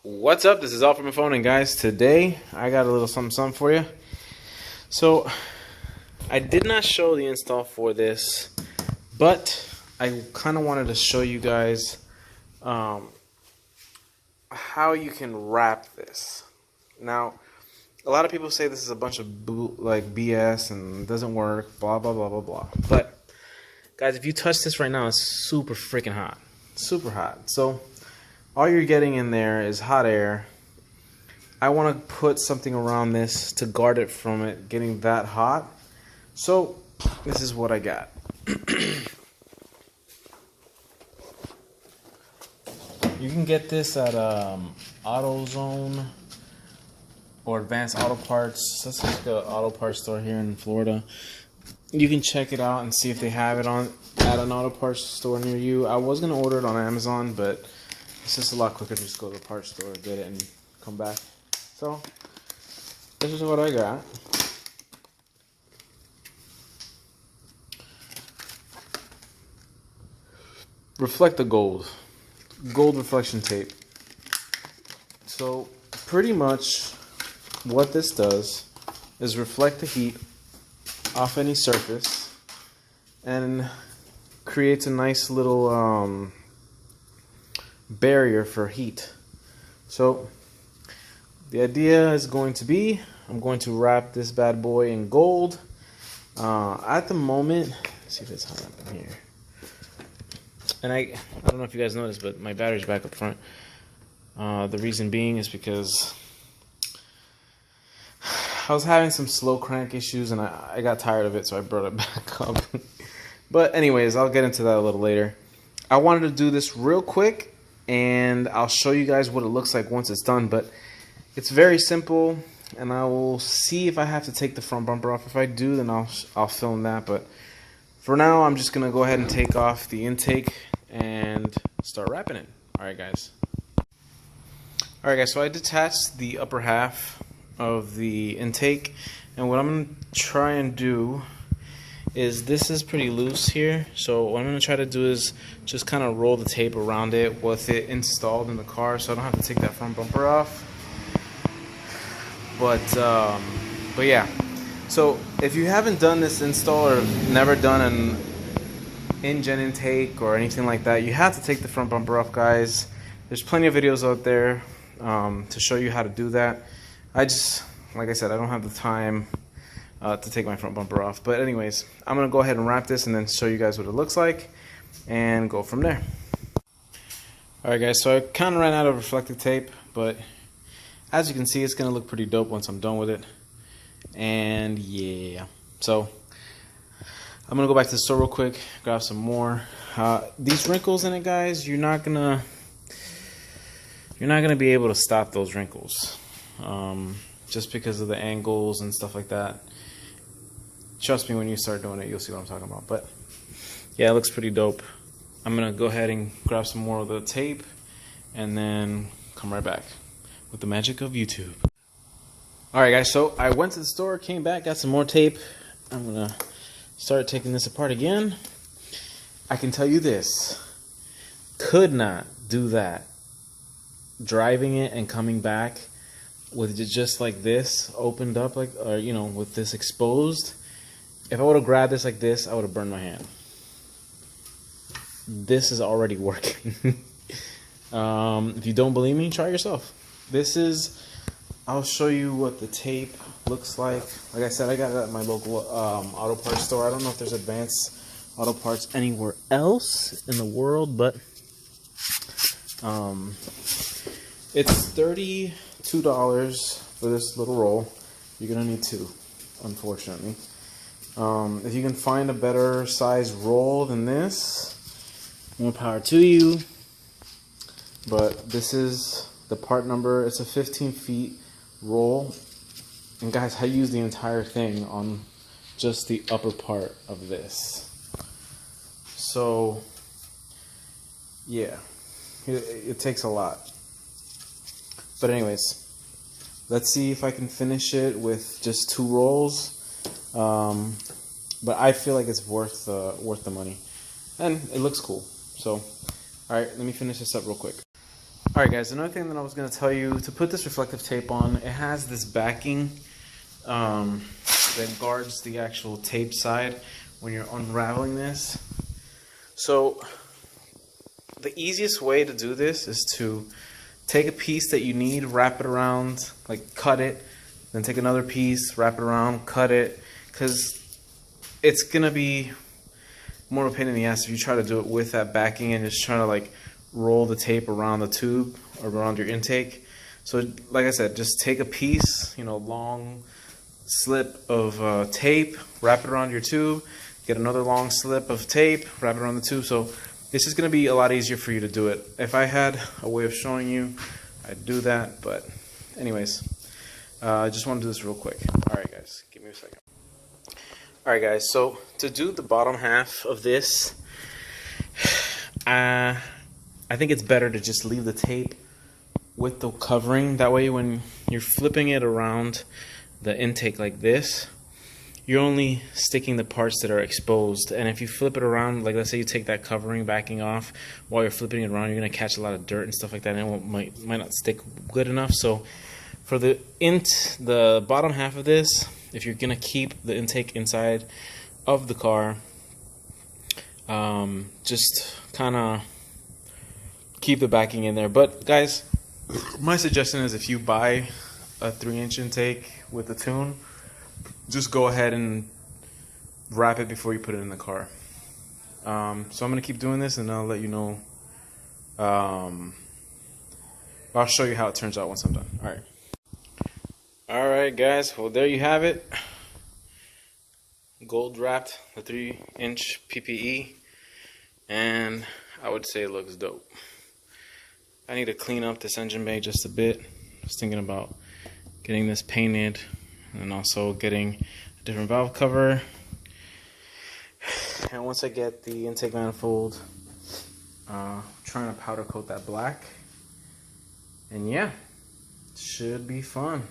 What's up? This is all from my phone, and guys, today I got a little something for you. So I did not show the install for this, but I kind of wanted to show you guys how you can wrap this. Now, a lot of people say this is a bunch of BS and doesn't work, blah blah blah blah blah. But guys, if you touch this right now, it's super freaking hot, super hot. So all you're getting in there is hot air. I want to put something around this to guard it from it getting that hot. So this is what I got. You can get this at AutoZone or Advanced Auto Parts. That's like an auto parts store here in Florida. You can check it out and see if they have it at an auto parts store near you. I was gonna order it on Amazon, but it's just a lot quicker to just go to the parts store, get it, and come back. So this is what I got. Reflect the gold reflection tape. So pretty much what this does is reflect the heat off any surface and creates a nice little barrier for heat. So the idea is going to be, I'm going to wrap this bad boy in gold. At the moment, let's see if it's hot up in here. And I don't know if you guys noticed, but my battery's back up front. The reason being is because I was having some slow crank issues and I got tired of it, so I brought it back up. But anyways, I'll get into that a little later. I wanted to do this real quick and I'll show you guys what it looks like once it's done. But it's very simple, and I will see if I have to take the front bumper off. If I do, then I'll film that. But for now, I'm just gonna go ahead and take off the intake and start wrapping it. Alright guys, so I detached the upper half of the intake, and what I'm going to try and do is, this is pretty loose here, so what I'm going to try to do is just kind of roll the tape around it with it installed in the car, so I don't have to take that front bumper off. But yeah, so if you haven't done this install or never done an engine intake or anything like that, you have to take the front bumper off, guys. There's plenty of videos out there to show you how to do that. Like I said, I don't have the time to take my front bumper off. But anyways, I'm going to go ahead and wrap this and then show you guys what it looks like and go from there. Alright guys, so I kind of ran out of reflective tape, but as you can see, it's going to look pretty dope once I'm done with it. And yeah, so I'm going to go back to the store real quick, grab some more. These wrinkles in it, guys, you're not gonna be able to stop those wrinkles. Just because of the angles and stuff like that. Trust me, when you start doing it, you'll see what I'm talking about. But yeah, it looks pretty dope. I'm gonna go ahead and grab some more of the tape and then come right back with the magic of YouTube. Alright guys, so I went to the store, came back, got some more tape. I'm gonna start taking this apart again. I can tell you this, could not do that driving it and coming back with it just like this opened up, like, or you know, with this exposed. If I would have grabbed this like this, I would have burned my hand. This is already working. If you don't believe me, try yourself. I'll show you what the tape looks like. Like I said, I got it at my local auto parts store. I don't know if there's Advanced Auto Parts anywhere else in the world, but it's $32 for this little roll. You're gonna need two, unfortunately. If you can find a better size roll than this, more power to you. But this is the part number. It's a 15 feet roll. And guys, I use the entire thing on just the upper part of this. So yeah, it takes a lot. But anyways, let's see if I can finish it with just two rolls. But I feel like it's worth the money, and it looks cool. So, all right, let me finish this up real quick. Alright guys, another thing that I was going to tell you, to put this reflective tape on, it has this backing that guards the actual tape side when you're unraveling this. So the easiest way to do this is to take a piece that you need, wrap it around, like cut it, then take another piece, wrap it around, cut it, because it's going to be more of a pain in the ass if you try to do it with that backing and just trying to like roll the tape around the tube or around your intake. So like I said, just take a piece, long slip of tape, wrap it around your tube, get another long slip of tape, wrap it around the tube. So this is going to be a lot easier for you to do it. If I had a way of showing you, I'd do that, but anyways, I just want to do this real quick. Alright guys, give me a second. Alright guys, so to do the bottom half of this, I think it's better to just leave the tape with the covering. That way when you're flipping it around the intake like this, you're only sticking the parts that are exposed. And if you flip it around, like let's say you take that covering backing off, while you're flipping it around, you're going to catch a lot of dirt and stuff like that, and it might not stick good enough. So for the bottom half of this, if you're going to keep the intake inside of the car, just kind of keep the backing in there. But guys, my suggestion is if you buy a 3-inch intake with a tune, just go ahead and wrap it before you put it in the car. So I'm going to keep doing this, and I'll let you know. I'll show you how it turns out once I'm done. Alright. Alright guys, well there you have it. Gold wrapped, the 3-inch PPE, and I would say it looks dope. I need to clean up this engine bay just a bit. I was thinking about getting this painted and also getting a different valve cover. And once I get the intake manifold, trying to powder coat that black. And yeah, should be fun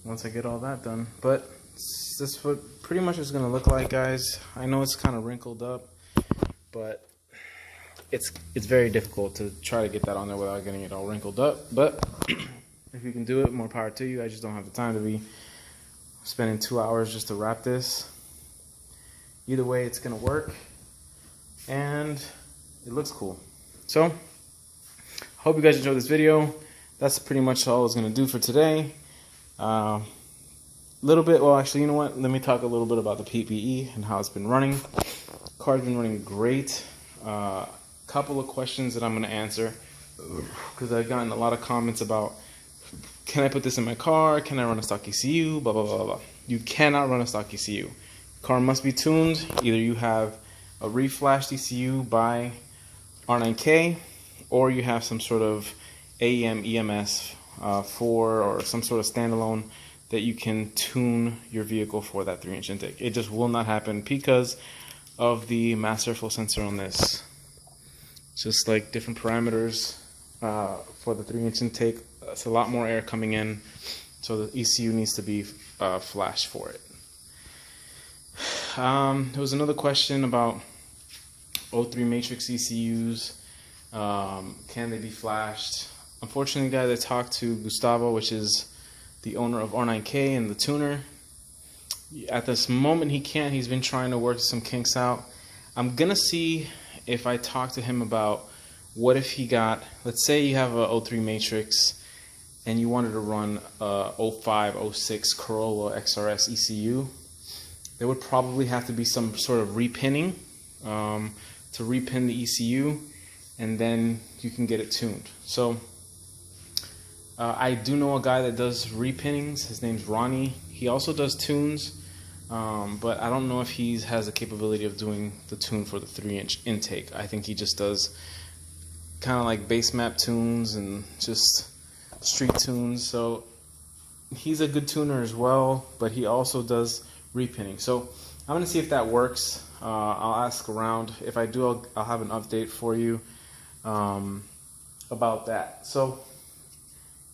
once I get all that done. But this is what pretty much it's gonna look like, guys. I know it's kind of wrinkled up, but it's very difficult to try to get that on there without getting it all wrinkled up. But if you can do it, more power to you. I just don't have the time to be spending 2 hours just to wrap this. Either way, it's gonna work, and it looks cool. So hope you guys enjoyed this video. That's pretty much all I was gonna do for today. Well, actually, you know what? Let me talk a little bit about the PPE and how it's been running. Car's been running great. Couple of questions that I'm going to answer, because I've gotten a lot of comments about, can I put this in my car? Can I run a stock ECU? Blah, blah, blah, blah. You cannot run a stock ECU. Car must be tuned. Either you have a reflashed ECU by R9K, or you have some sort of AEM EMS 4 or some sort of standalone that you can tune your vehicle for that 3-inch intake. It just will not happen because of the mass airflow sensor on this. Just like different parameters for the 3-inch intake, it's a lot more air coming in, so the ECU needs to be flashed for it. There was another question about O3 matrix ECUs. Can they be flashed? Unfortunately, guys, I talked to Gustavo, which is the owner of R9K and the tuner. At this moment, he can't. He's been trying to work some kinks out. I'm gonna see if I talk to him about what if he got, let's say you have a O3 matrix and you wanted to run a 05, 06 Corolla XRS ECU. There would probably have to be some sort of repinning to repin the ECU, and then you can get it tuned. So I do know a guy that does repinnings. His name's Ronnie. He also does tunes, but I don't know if he has the capability of doing the tune for the 3-inch intake. I think he just does kind of like base map tunes and just street tunes. So he's a good tuner as well, but he also does repinning. So I'm going to see if that works. I'll ask around. If I do, I'll have an update for you about that. So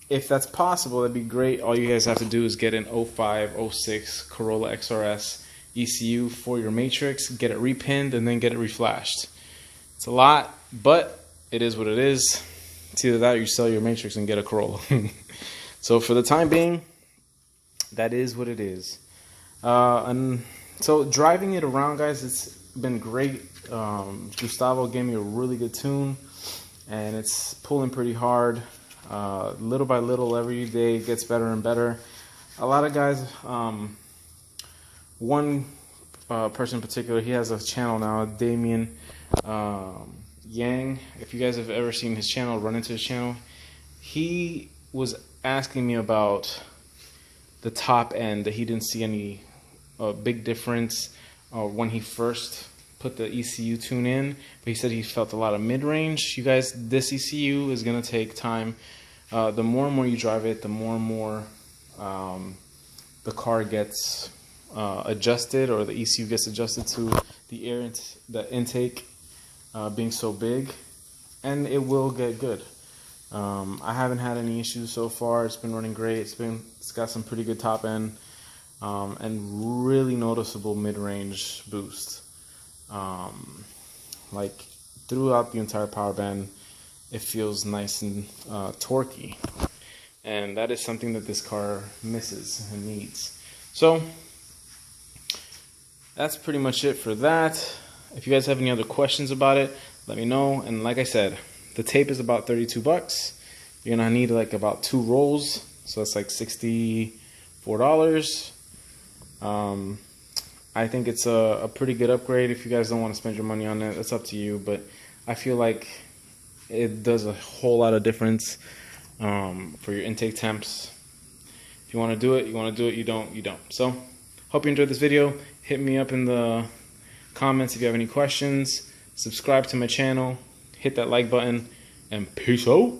if that's possible, that'd be great. All you guys have to do is get an 05, 06 Corolla XRS ECU for your matrix, get it repinned, and then get it reflashed. It's a lot, but it is what it is. It's either that or you sell your Matrix and get a Corolla. So for the time being, that is what it is. And so driving it around, guys, it's been great. Gustavo gave me a really good tune, and it's pulling pretty hard. Little by little, every day it gets better and better. A lot of guys, one person in particular, he has a channel now, Damien Yang. If you guys have ever seen his channel, run into his channel, he was asking me about the top end, that he didn't see any big difference when he first put the ECU tune in, but he said he felt a lot of mid-range. You guys, this ECU is going to take time. The more and more you drive it, the more and more the car gets adjusted, or the ECU gets adjusted to the the intake being so big, and it will get good. I haven't had any issues so far. It's been running great. It's got some pretty good top end, and really noticeable mid-range boost. Like throughout the entire power band, it feels nice and torquey, and that is something that this car misses and needs. So that's pretty much it for that. If you guys have any other questions about it, let me know. And like I said, the tape is about 32 bucks. You're gonna need like about 2 rolls, so that's like $64. I think it's a pretty good upgrade. If you guys don't want to spend your money on it, that's up to you, but I feel like it does a whole lot of difference for your intake temps. If you want to do it, you want to do it. You don't, you don't. So hope you enjoyed this video. Hit me up in the comments if you have any questions. Subscribe to my channel, hit that like button, and peace out.